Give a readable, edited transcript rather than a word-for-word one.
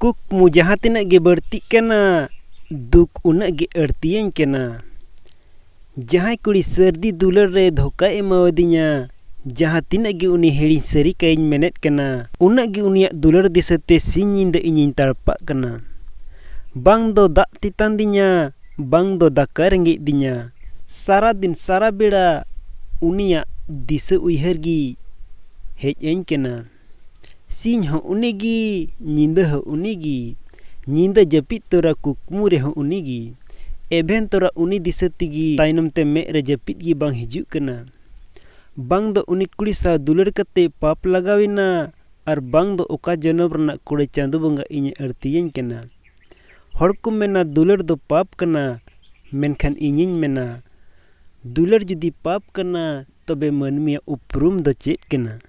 कुकमु जहाँ तिना गे बढ़ती कना दुख उना गे अड़तियन कना। जहाँ कुड़ी सर्दी दुलर रे धोखा एमावदिnya जहाँ तिना गे उनी हेड़ी सरी काइन मेनेट कना उना गे उनिया दुलर दिसते सिंह nyinda इनिन tarpak कना। Bang do dak titan dinya, bang do daka renggit dinya. Sara din sara beda unia disa uihergi hej ain kena. Sin ho unigi, nyinda ho unigi. Nyinda japit tora kukmu re ho unigi. Eben tora uni disa tigi tainom te me re japit gi bang hijuk kena. Bang do uni kuli sa dular kate pap lagawina ar bang do oka jonob rena kure chandu bonga inya artiyen kena. Horku mena dular do pap kena menkan ingin mena dular judi pap kena tobe manmia uprum do chet kena.